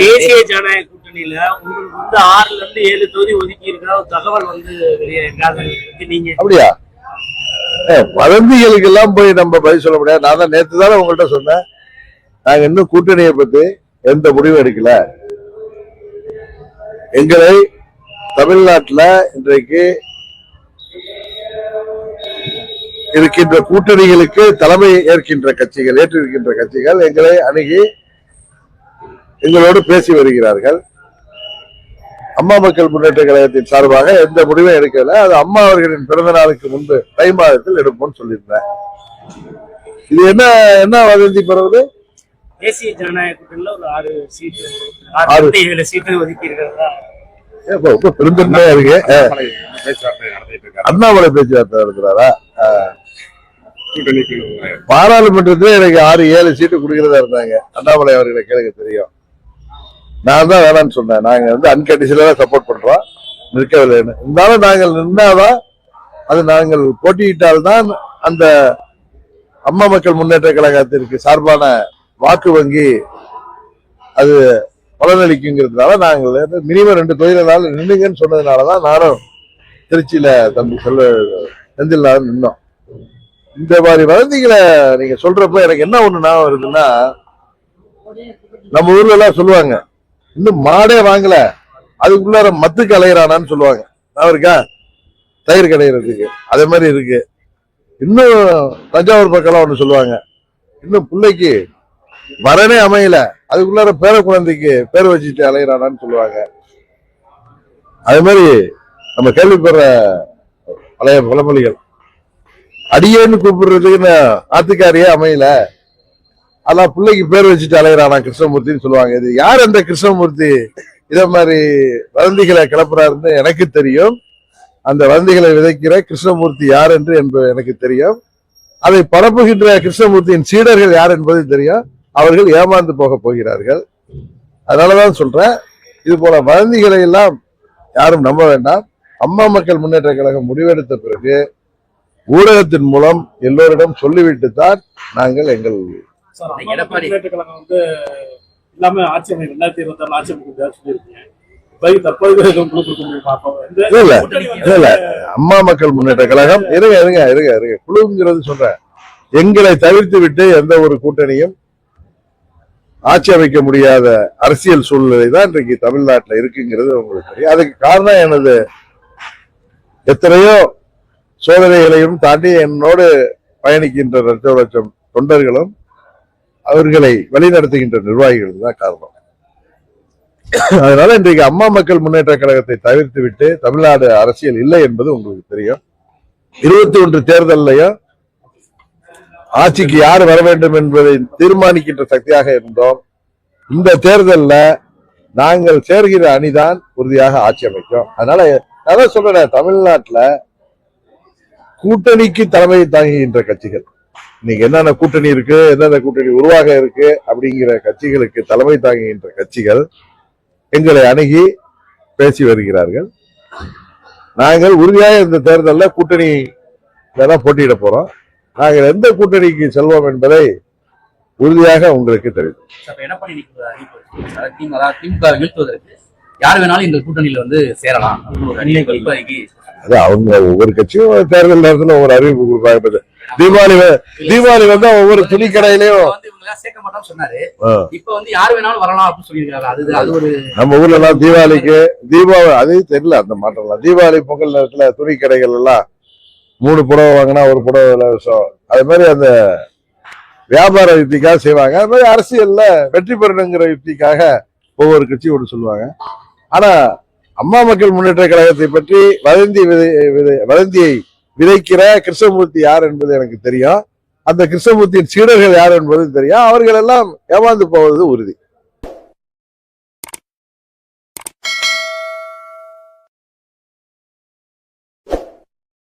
தேசிய ஜனநாயக கூட்டணியில உங்களுக்கு வந்து 6ல இருந்து 7 தொகுதி ஒதுக்கி இருக்கிற ஒரு தகவல் வந்து நீங்க அப்படியா? வதந்திகளுக்கு எல்லாம் போய் நம்ம பதில் சொல்ல முடியாது. நான் தான் நேற்று தானே உங்கள்கிட்ட சொன்னேன், நாங்க இன்னும் கூட்டணியை பத்தி எந்த முடிவும் எடுக்கல. எங்களை தமிழ்நாட்டில் இன்றைக்கு இருக்கின்ற கூட்டணிகளுக்கு தலைமை ஏற்றிருக்கின்ற கட்சிகள் எங்களை அணுகி எங்களோடு பேசி வருகிறார்கள். அம்மா மக்கள் முன்னேற்ற கழகத்தின் சார்பாக எந்த முடிவும் எடுக்கல. அது அம்மா அவர்களின் பிறந்த நாளுக்கு முன்பு தை மாதத்தில் எடுப்போம்னு சொல்லியிருந்தேன். இது என்ன வதந்தி பரவுது? தேசிய ஜனநாயக கூட்டணியில ஒரு 6 சீட்டு ஒதுக்கி இருக்கிறதா பெருந்தன்மையா இருக்கு. அண்ணாமலை பேச்சுவார்த்தை நடத்துறாரா? பாராளுமன்றத்திலே எனக்கு 6-7 சீட்டு கொடுக்கிறதா இருந்தாங்க. அண்ணாமலை அவர்களை கேளுங்க தெரியும். நான் தான் வேணான்னு சொன்னேன். நாங்க வந்து அன்கண்டிஷனலா சப்போர்ட் பண்றோம், நிற்கவில்லைன்னு. இருந்தாலும் நாங்கள் நின்னாதான், அது நாங்கள் போட்டியிட்டால்தான் அந்த அம்மா மக்கள் முன்னேற்ற கழகத்திற்கு சார்பான வாக்கு வங்கி அது பலனளிக்குங்கிறதுனால நாங்கள் மினிமம் 2 தொகுதிகளால் நின்னுங்கன்னு சொன்னதுனாலதான் நானும் திருச்சியில தம்பி செந்தில் நின்னோம். இந்த மாதிரி வதந்திகளை நீங்க சொல்றப்ப எனக்கு என்ன ஒண்ணு ஞாபகம் வருதுன்னா, நம்ம ஊர்ல எல்லாம் சொல்லுவாங்க, இன்னும் மாடே வாங்கல அதுக்குள்ளார மத்துக்கு அலையிறானான்னு சொல்லுவாங்க. நான் இருக்கா தயிர் கிடைக்கிறதுக்கு அதே மாதிரி இருக்கு. இன்னும் தஞ்சாவூர் பக்கம் ஒண்ணு சொல்லுவாங்க, இன்னும் பிள்ளைக்கு வரனே அமையல அதுக்குள்ளார பேர குழந்தைக்கு பேர் வச்சுட்டு அலையிறானான்னு சொல்லுவாங்க. அதே மாதிரி நம்ம கேள்விப்படுற பழைய பழமொழிகள், அடியேன்னு கூப்பிடுறதுக்கு ஆத்துக்காரியே அமையல, அதான் பிள்ளைக்கு பேர் வச்சுட்டு அலையிறானா கிருஷ்ணமூர்த்தின்னு சொல்லுவாங்க. இது யார் அந்த கிருஷ்ணமூர்த்தி இத மாதிரி வதந்திகளை கிளப்புறாருன்னு எனக்கு தெரியும். அந்த வதந்திகளை விதைக்கிற கிருஷ்ணமூர்த்தி யார் என்று எனக்கு தெரியும். அதை பரப்புகின்ற கிருஷ்ணமூர்த்தியின் சீடர்கள் யார் என்பது தெரியும். அவர்கள் ஏமாந்து போக போகிறார்கள். அதனாலதான் சொல்றேன், இது போல வதந்திகளை எல்லாம் யாரும் நம்ப வேண்டாம். அம்மா மக்கள் முன்னேற்ற கழகம் முடிவெடுத்த பிறகு ஊடகத்தின் மூலம் எல்லோரிடம் சொல்லிவிட்டு தான் நாங்கள் எங்கள் முன்னேற்ற கழகம் வந்து எல்லாமே ஆட்சி 2026 ஆட்சி சொல்லியிருக்கீங்க. அம்மா மக்கள் முன்னேற்ற கழகம் இருங்க குழுங்கிறது சொல்றேன். எங்களை தவிர்த்து விட்டு எந்த ஒரு கூட்டணியும் ஆட்சி அமைக்க முடியாத அரசியல் சூழ்நிலை தான் இன்றைக்கு தமிழ்நாட்டில் இருக்குங்கிறது உங்களுக்கு தெரியும். அதுக்கு காரணம் எனது எத்தனையோ சோதனைகளையும் தாண்டி என்னோடு பயணிக்கின்ற லட்சம் தொண்டர்களும் அவர்களை வழிநடத்துகின்ற நிர்வாகிகள் தான் காரணம். அதனால இன்றைக்கு அம்மா மக்கள் முன்னேற்ற கழகத்தை தவிர்த்து விட்டு தமிழ்நாடு அரசியல் இல்லை என்பது உங்களுக்கு தெரியும். 21 தேர்தலையும் ஆட்சிக்கு யார் வர வேண்டும் என்பதை தீர்மானிக்கின்ற சக்தியாக இருந்தோம். இந்த தேர்தலில் நாங்கள் சேர்கிற அணிதான் உறுதியாக ஆட்சி அமைக்கும். அதனால நான் சொல்றேன், தமிழ்நாட்டில் கூட்டணிக்கு தலைமை தாங்குகின்ற கட்சிகள், இன்னைக்கு என்னென்ன கூட்டணி இருக்கு, என்னென்ன கூட்டணி உருவாக இருக்கு அப்படிங்கிற கட்சிகளுக்கு தலைமை தாங்குகின்ற கட்சிகள் எங்களை அணுகி பேசி வருகிறார்கள். நாங்கள் உறுதியாக இந்த தேர்தலில் கூட்டணி தான் போட்டியிட போறோம். நாங்கள் எந்த கூட்டணிக்கு செல்வோம் என்பதை உறுதியாக உங்களுக்கு தெரியும். யார் வேணாலும் இந்த கூட்டணியில வந்து சேரலாம். அது அவங்க ஒவ்வொரு கட்சியும் தேர்தல் நேரத்தில் ஒவ்வொரு அறிவிப்பு கொடுப்பாங்க. தீபாவளி வந்து ஒவ்வொரு துணி கடையிலயும் சேர்க்க மாட்டோம் சொன்னாரு. இப்ப வந்து யார் வேணாலும் வரலாம் அப்படின்னு சொல்லியிருக்காரு. அது ஒரு நம்ம ஊர்ல எல்லாம் தீபாவளி அது தெரியல, அந்த மாற்றம். தீபாவளி பொங்கல் நேரத்துல துணி கடைகள் எல்லாம் 3 புடவை வாங்கினா 1 புடவை இலவசம். அது மாதிரி அந்த வியாபார யுக்திக்காக செய்வாங்க. அது மாதிரி அரசியல்ல வெற்றி பெறணுங்கிற யுக்திக்காக ஒவ்வொரு கட்சியும் ஒன்று சொல்லுவாங்க. ஆனா அம்மா மக்கள் முன்னேற்ற கழகத்தை பற்றி வதந்தியை விதைக்கிற கிருஷ்ணமூர்த்தி யார் என்பது எனக்கு தெரியும். அந்த கிருஷ்ணமூர்த்தியின் சீடர்கள் யார் என்பது தெரியும். அவர்கள் எல்லாம் ஏமாந்து போவது உறுதி.